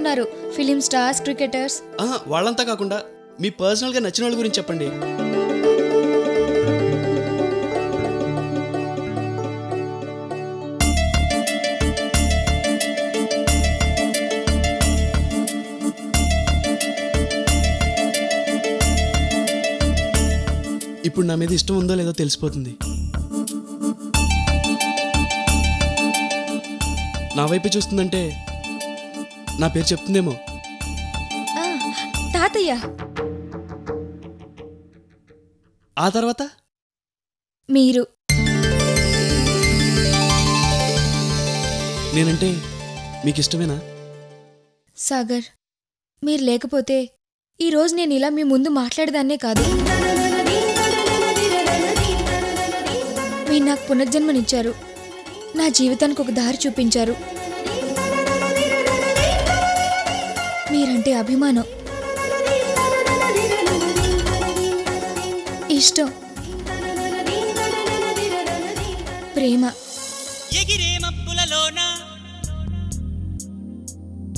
ఉన్నారు, film stars, cricketers. వాళ్ళంతా కాకుండా మీ పర్సనల్గా నచ్చిన వాళ్ళ గురించి చెప్పండి. ఇప్పుడు నా మీద ఇష్టం ఉందో లేదో తెలిసిపోతుంది. నా వైపు చూస్తుందంటే నా పేరు చెప్తుందేమో. తాతయ్య. ఆ తర్వాత మీరు. నేనంటే మీకు ఇష్టమేనా? సాగర్, మీరు లేకపోతే ఈరోజు నేను ఇలా మీ ముందు మాట్లాడేదాన్నే కాదు. మీరు నాకు పునర్జన్మనిచ్చారు, నా జీవితానికి ఒక దారి చూపించారు. మీరంటే అభిమానం, ఇష్టం, ప్రేమ. ఎగిరే మబ్బులలోన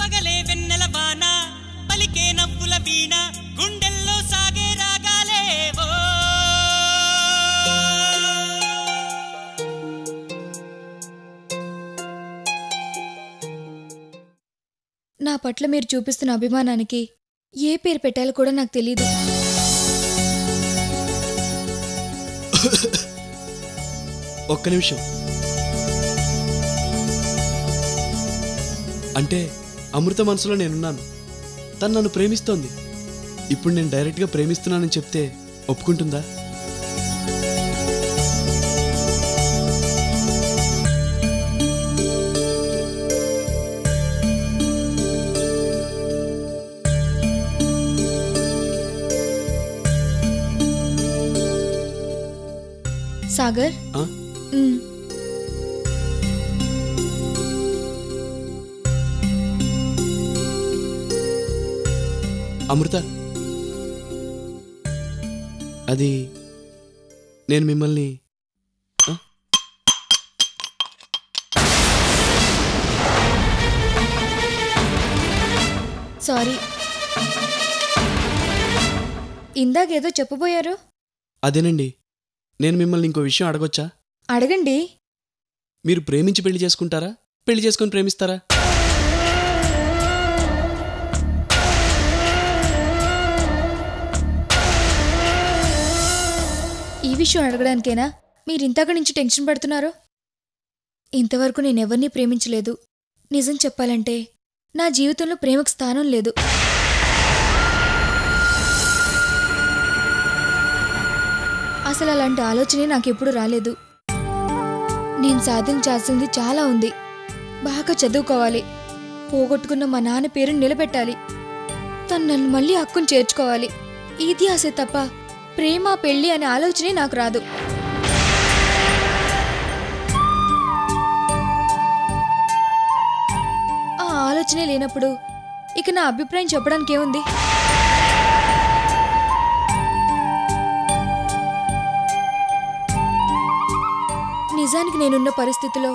పగలే వెన్నెల వాన, పలికే నవ్వుల వీణ, గుండెల్లో సాగే రాగాలేవో. నా పట్ల మీరు చూపిస్తున్న అభిమానానికి ఏ పేరు పెట్టాలో కూడా నాకు తెలీదు. ఒక్క నిమిషం. అంటే అమృత మనసులో నేనున్నాను, తను నన్ను ప్రేమిస్తోంది. ఇప్పుడు నేను డైరెక్ట్గా ప్రేమిస్తున్నానని చెప్తే ఒప్పుకుంటుందా? సాగర్, అమృత, అది నేను మిమ్మల్ని సారీ, ఇందాకేదో చెప్పబోయారు. అదేనండి, నేను మిమ్మల్ని ఇంకో విషయం అడగొచ్చా? అడగండి. మీరు ప్రేమించి పెళ్లి చేసుకుంటారా, పెళ్లి చేసుకొని ప్రేమిస్తారా? ఈ విషయం అడగడానికేనా మీరు ఇంతక నుంచి టెన్షన్ పడుతున్నారు? ఇంతవరకు నేనెవరినీ ప్రేమించలేదు. నిజం చెప్పాలంటే నా జీవితంలో ప్రేమకు స్థానం లేదు. అసలు అలాంటి ఆలోచనే నాకెప్పుడు రాలేదు. నేను సాధించాల్సింది చాలా ఉంది. బాగా చదువుకోవాలి, పోగొట్టుకున్న మా నాన్న పేరుని నిలబెట్టాలి, తను నన్ను మళ్ళీ హక్కును చేర్చుకోవాలి. ఇది ఆశే తప్ప ప్రేమ, పెళ్లి అనే ఆలోచనే నాకు రాదు. ఆ ఆలోచనే లేనప్పుడు ఇక నా అభిప్రాయం చెప్పడానికి ఏముంది? నిజానికి నేనున్న పరిస్థితిలో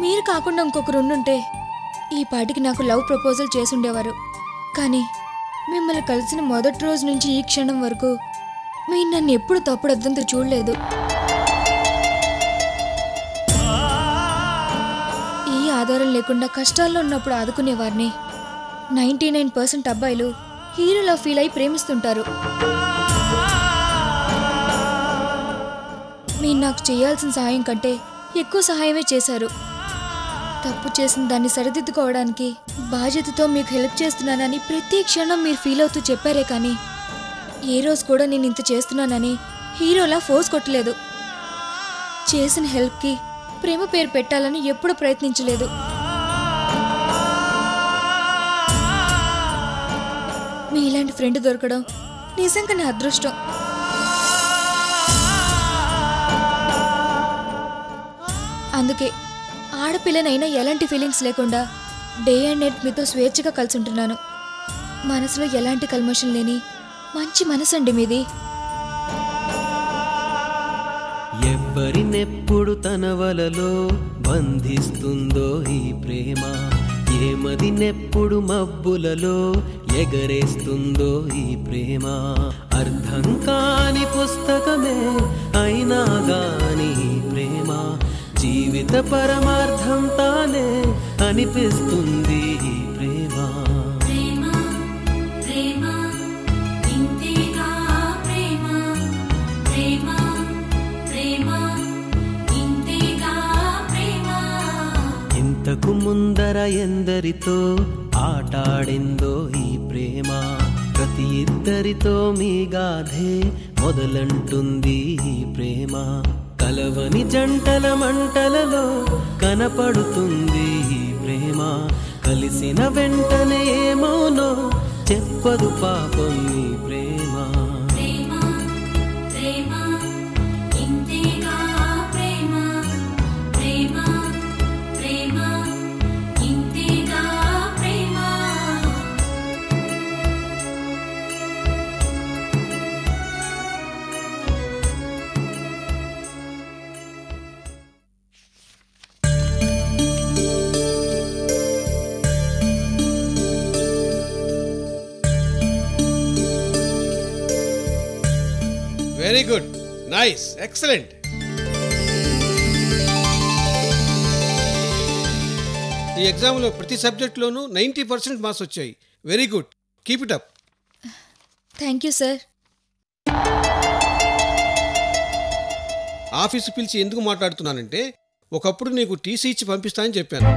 మీరు కాకుండా ఇంకొకరు ఉండుంటే ఈ పాటికి నాకు లవ్ ప్రపోజల్ చేసుండేవారు. కానీ మిమ్మల్ని కలిసిన మొదటి రోజు నుంచి ఈ క్షణం వరకు మీరు నన్ను ఎప్పుడు తప్పుడద్దంతో చూడలేదు. ఈ ఆధారం లేకుండా కష్టాల్లో ఉన్నప్పుడు ఆదుకునేవారిని. 99% అబ్బాయిలు హీరోలా ఫీల్ అయి ప్రేమిస్తుంటారు. మీరు నాకు చేయాల్సిన సహాయం కంటే ఎక్కువ సహాయమే చేశారు. తప్పు చేసిన దాన్ని సరిదిద్దుకోవడానికి బాధ్యతతో మీకు హెల్ప్ చేస్తున్నానని ప్రతి క్షణం మీరు ఫీల్ అవుతూ చెప్పారే కానీ ఏ రోజు కూడా నేను ఇంత చేస్తున్నానని హీరోలా ఫోర్స్ కొట్టలేదు. చేసిన హెల్ప్కి ప్రేమ పేరు పెట్టాలని ఎప్పుడూ ప్రయత్నించలేదు. మీ ఇలాంటి ఫ్రెండ్ దొరకడం నిజంగా నా అదృష్టం. అందుకే ఆడపిల్లనైనా ఎలాంటి ఫీలింగ్స్ లేకుండా డే అండ్ నైట్ మీతో స్వేచ్ఛగా కలిసి ఉంటున్నాను. మనసులో ఎలాంటి కల్మషం లేని మంచి మనసండి మీది. ఎవ్వరినెప్పుడు తన వలలో బంధిస్తుందో ఈ ప్రేమ, ఏమది నెప్పుడు మబ్బులలో ఎగరేస్తుందో ఈ ప్రేమ అర్థం కాని పుస్తకమే అయినా గాని ఈ ప్రేమ జీవిత పరమార్థం తానే అనిపిస్తుంది ఈ ప్రేమ ప్రేమ ప్రేమ ఇంతేగా ప్రేమ ప్రేమ ప్రేమ ఇంతేగా ప్రేమ ఇంతకు ముందర ఎందరితో ఆటాడిందో ఈ ప్రేమ ప్రతి ఇద్దరితో మీ గాథే మొదలంటుంది ఈ ప్రేమ కలవని జంటల మంటలలో కనపడుతుంది ఈ ప్రేమ కలిసిన వెంటనే ఏమోనో చెప్పదు పాపం ఈ ప్రేమ ప్రేమ ప్రేమ ఇంతేగా ప్రేమ ప్రేమ ప్రేమ ఇంతేగా ప్రేమ వెరీ గుడ్, నైస్, ఎక్సలెంట్. ఈ ఎగ్జామ్లో ప్రతి సబ్జెక్ట్లోనూ 90% మార్క్స్ వచ్చాయి. Very good, keep it up. Thank you sir. Office పిలిచి ఎందుకు మాట్లాడుతున్నానంటే ఒకప్పుడు నీకు టీసీ ఇచ్చి పంపిస్తానని చెప్పాను.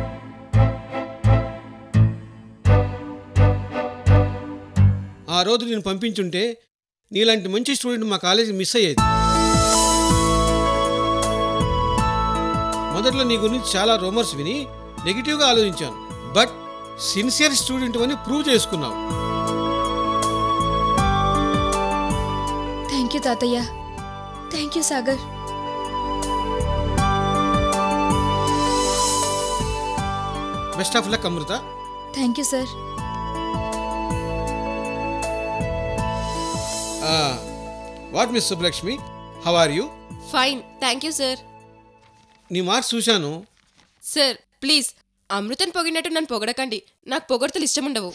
ఆ రోజు నేను పంపించుంటే నీలాంటి మంచి స్టూడెంట్ మా కాలేజీ మిస్ అయ్యేది. మొదట్లో నీ గురించి చాలా రూమర్స్ విని నెగిటివ్గా ఆలోచించాను. బట్ సిన్సియర్ స్టూడెంట్ అని ప్రూవ్ చేసుకున్నావు. థ్యాంక్ యూ తాతయ్య. Thank you Sagar. Best of luck Amrutha. Thank you sir. What miss Subbalakshmi, how are you? Fine, thank you sir. నీ మార్క్స్ చూశాను. సార్ ప్లీజ్ అమృతని పొగిడినట్టు నన్ను పొగడకండి. నాకు పొగడతలు ఇష్టం ఉండవు.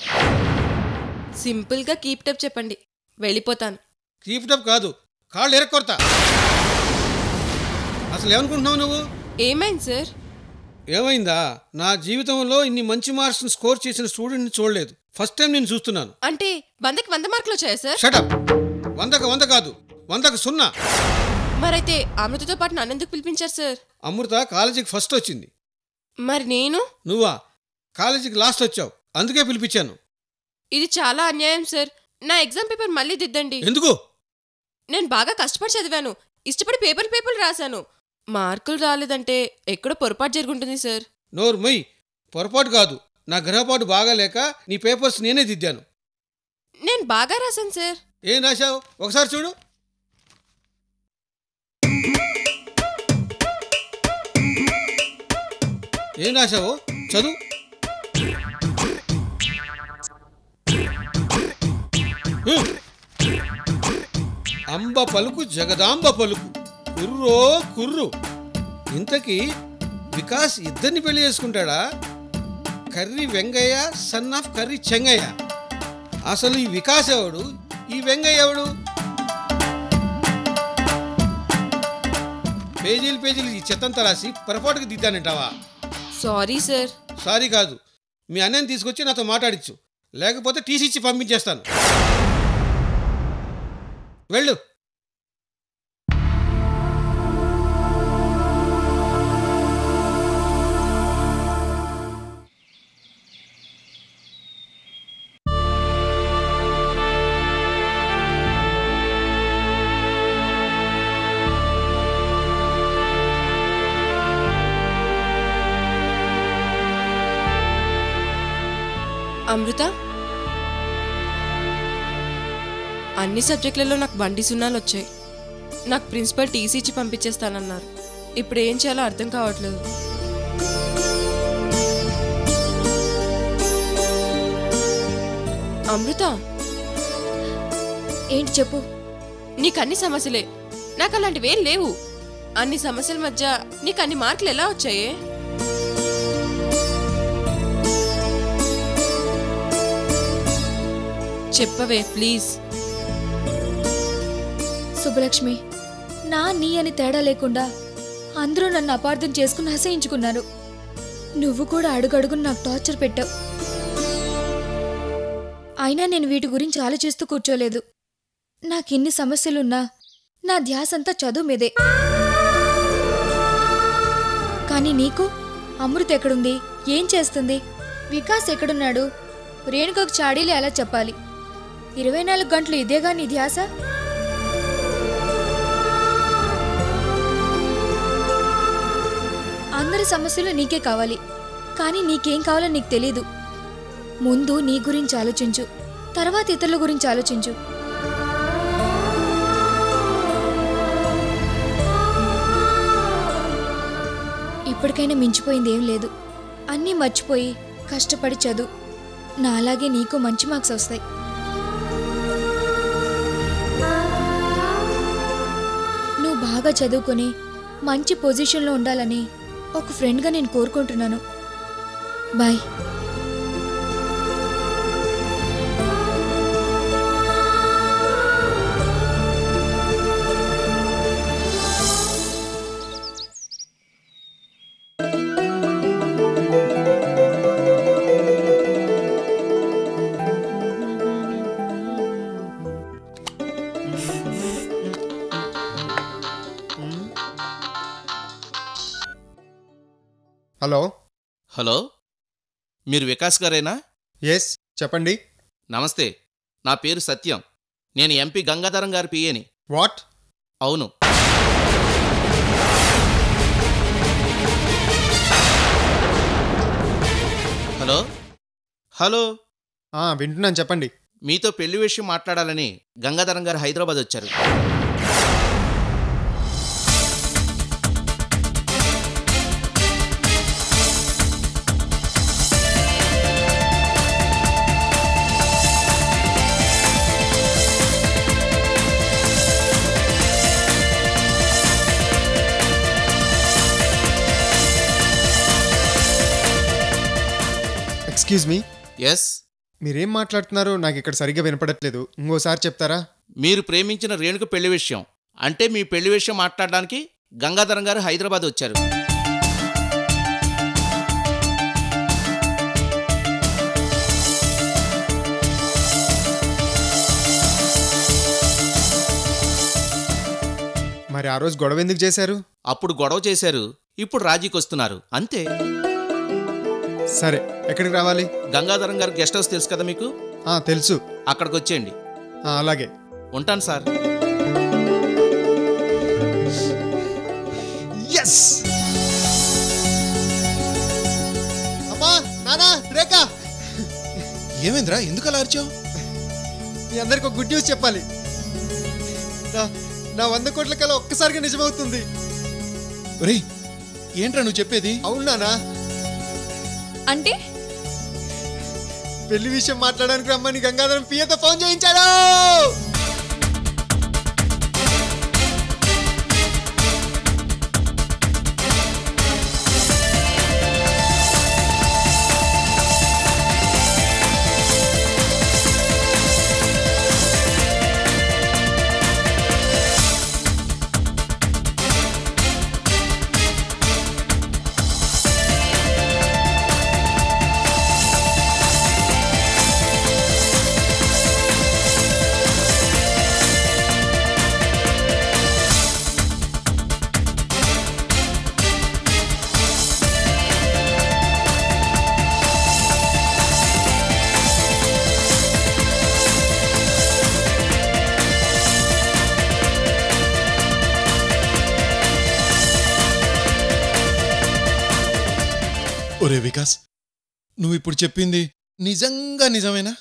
సింపుల్గా కీప్ టప్ చెప్పండి, వెళ్ళిపోతాను. కీప్ అప్ కాదు, కాళ్ళు ఎరక్కొడతా. అసలు ఏమనుకుంటున్నావు నువ్వు? ఏమైంది సార్? ఏమైందా? నా జీవితంలో ఇన్ని మంచి మార్క్స్ స్కోర్ చేసిన స్టూడెంట్ని చూడలేదు. ఫస్ట్ టైం నేను చూస్తున్నాను. అంటే 100కి 100 మార్కులు వచ్చాయా సార్? షటప్. 100కి 100 కాదు, 100కి 0. మరైతే అమృతతో పాటు నన్నెందుకు పిలిపించారు సార్? అమృత కాలేజీకి ఫస్ట్ వచ్చింది. మరి నేను? నువ్వా కాలేజీకి లాస్ట్ వచ్చావు, అందుకే పిలిపించాను. ఇది చాలా అన్యాయం సార్. నా ఎగ్జామ్ పేపర్ మళ్ళీ దిద్దండి. ఎందుకు? నేను బాగా కష్టపడి చదివాను, ఇష్టపడి పేపర్లు రాశాను. మార్కులు రాలేదంటే ఎక్కడో పొరపాటు జరుగుంటుంది సార్. నోరు మొయ్. పొరపాటు కాదు, నా గ్రహపాటు బాగాలేక నీ పేపర్స్ నేనే దిద్దాను. నేను బాగా రాశాను సార్. ఏం రాశావు ఒకసారి చూడు. ఏం రాశావు చదువు. అంబ పలుకు జగదాంబ పలుకు, కుర్రో కుర్రు. ఇంతకీ వికాస్ ఇద్దరిని పెళ్లి చేసుకుంటాడా? Karri Vengayya son of Karri Chengayya. అసలు ఈ వికాస్ ఎవడు, ఈ వెంగయ్య ఎవడు? పేజీలు పేజీలు ఈ చెత్తంతా రాసి పొరపాటుకు దిద్దానంటావా? Sorry sir. సారీ కాదు, మీ అన్నయ్యని తీసుకొచ్చి నాతో మాట్లాడించు, లేకపోతే టీసీ ఇచ్చి పంపించేస్తాను. వెళ్ళు. అమృత, అన్ని సబ్జెక్టులలో నాకు 100 వచ్చాయి. నాకు ప్రిన్సిపల్ టీసీ ఇచ్చి పంపించేస్తానన్నారు. ఇప్పుడు ఏం చేయాలో అర్థం కావట్లేదు. అమృత, ఏంటి చెప్పు. నీకు అన్ని సమస్యలే, నాకు అలాంటివేం లేవు. అన్ని సమస్యల మధ్య నీకు అన్ని మార్కులు ఎలా వచ్చాయే? చెప్పవే ప్లీజ్. శుభలక్ష్మి, నా నీ అని తేడా లేకుండా అందరూ నన్ను అపార్థం చేసుకుని అసహించుకున్నారు. నువ్వు కూడా అడుగడుగును నాకు టార్చర్ పెట్టావు. అయినా నేను వీటి గురించి ఆలోచిస్తూ కూర్చోలేదు. నాకెన్ని సమస్యలున్నా నా ధ్యాసంతా చదువు మీదే. కానీ నీకు అమృత ఎక్కడుంది, ఏం చేస్తుంది, వికాస్ ఎక్కడున్నాడు, రేణుకకు చాడీలు ఎలా చెప్పాలి, 24 గంటలు ఇదేగా నీ ధ్యాస? అందరి సమస్యలు నీకే కావాలి, కానీ నీకేం కావాలో నీకు తెలీదు. ముందు నీ గురించి ఆలోచించు, తర్వాత ఇతరుల గురించి ఆలోచించు. ఇప్పటికైనా మించిపోయింది ఏం లేదు. అన్నీ మర్చిపోయి కష్టపడి చదువు. నా అలాగే నీకు మంచి మార్క్స్ వస్తాయి. నువ్వు బాగా చదువుకొని మంచి పొజిషన్లో ఉండాలని ఒక ఫ్రెండ్గా నేను కోరుకుంటున్నాను. బాయ్. హలో. హలో, మీరు వికాస్ గారేనా? ఎస్, చెప్పండి. నమస్తే, నా పేరు సత్యం. నేను ఎంపీ గంగాధరం గారి పిఏని. వాట్? అవును. హలో హలో వింటున్నాను, చెప్పండి. మీతో పెళ్లి విషయం మాట్లాడాలని గంగాధరం గారు హైదరాబాద్ వచ్చారు. Excuse me. ఎస్. మీరేం మాట్లాడుతున్నారో నాకు ఇక్కడ సరిగ్గా వినపడట్లేదు. ఇంకోసారి చెప్తారా? మీరు ప్రేమించిన రేణుక పెళ్లి విషయం, అంటే మీ పెళ్లి విషయం మాట్లాడడానికి గంగాధరం గారు హైదరాబాద్ వచ్చారు. మరి ఆ రోజు గొడవ ఎందుకు చేశారు? అప్పుడు గొడవ చేశారు, ఇప్పుడు రాజీకి వస్తున్నారు, అంతే. సరే, ఎక్కడికి రావాలి? గంగాధరం గారు గెస్ట్ హౌస్ తెలుసు కదా మీకు? తెలుసు. అక్కడికి వచ్చేయండి. అలాగే. ఉంటాను సార్. ఎస్. అమ్మా, నానా, రేఖ. ఏమైందిరా, ఎందుకు అలా అరిచావు? మీ అందరికి ఒక గుడ్ న్యూస్ చెప్పాలి. నా 100 కోట్ల కల ఒక్కసారిగా నిజమవుతుంది. ఒరేయ్, ఏంట్రా నువ్వు చెప్పేది? అవునానా? అంటే పెళ్లి విషయం మాట్లాడడానికి రమ్మని గంగాధరం పియతో ఫోన్ చేయించాడు. ఒరే వికాస్, నువ్వు ఇప్పుడు చెప్పింది నిజంగా నిజమేనా?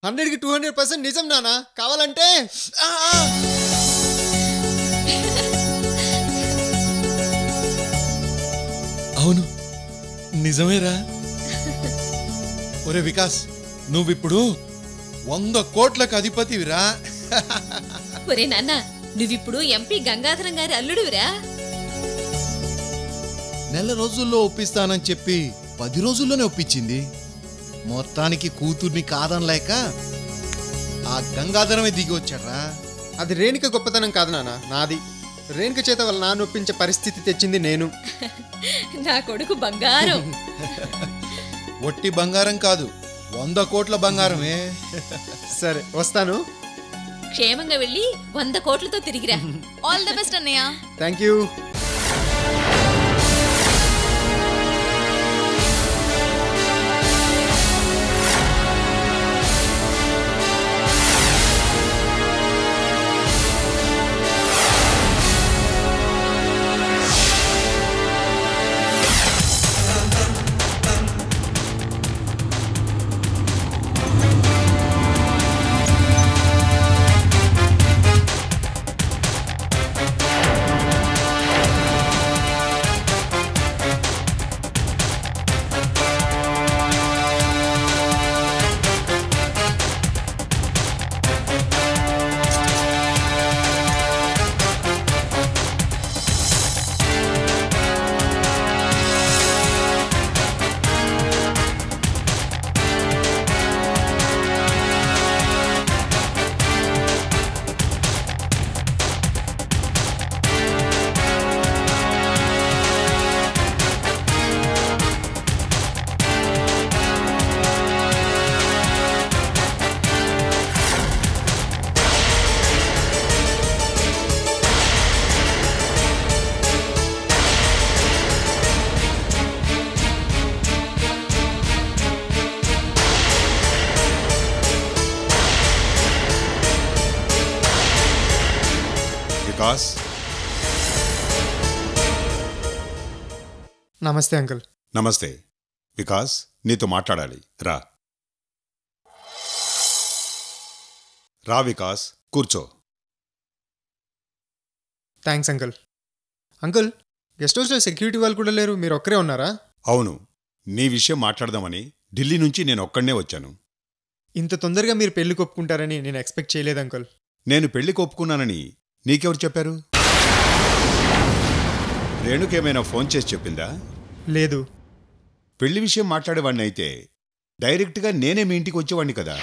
100కి 200% నిజం నానా. కావాలంటే అవును, నిజమేరా. ఒరే వికాస్, నువ్విప్పుడు 100 కోట్లకు అధిపతివిరా. ఒరే నాన్న, నువ్విప్పుడు ఎంపీ గంగాధరం గారి అల్లుడువిరా. నెల రోజుల్లో ఒప్పిస్తానని చెప్పి 10 రోజుల్లోనే ఒప్పించింది. మొత్తానికి కూతుర్ని కాదనలేక ఆ గంగాధరమే దిగి వచ్చాడ్రా. అది రేణుక గొప్పతనం కాదు నాన్న, నాది. రేణుక చేత వాళ్ళ నాన్న ఒప్పించే పరిస్థితి తెచ్చింది నేను. నా కొడుకు బంగారం. ఒట్టి బంగారం కాదు, 100 కోట్ల బంగారమే. సరే వస్తాను. క్షేమంగా వెళ్ళి 100 కోట్లతో తిరిగిరా. ఆల్ ద బెస్ట్ అన్నయ్య. Thank you. వికాస్. నమస్తే అంకుల్. నమస్తే వికాస్, నీతో మాట్లాడాలి. రా రా వికాస్, కూర్చో. Thanks uncle. అంకుల్, గెస్ట్ హౌస్లో సెక్యూరిటీ వాళ్ళు కూడా లేరు, మీరు ఒక్కరే ఉన్నారా? అవును, నీ విషయం మాట్లాడదామని ఢిల్లీ నుంచి నేను ఒక్కడనే వచ్చాను. ఇంత తొందరగా మీరు పెళ్లి కొప్పుకుంటారని నేను ఎక్స్పెక్ట్ చేయలేదు అంకుల్. నేను పెళ్లి కొప్పుకున్నానని నీకెవరు చెప్పారు? రేణుకేమైనా ఫోన్ చేసి చెప్పిందా? లేదు. పెళ్లి విషయం మాట్లాడేవాడిని అయితే డైరెక్ట్గా నేనే మీ ఇంటికి వచ్చేవాడిని కదా.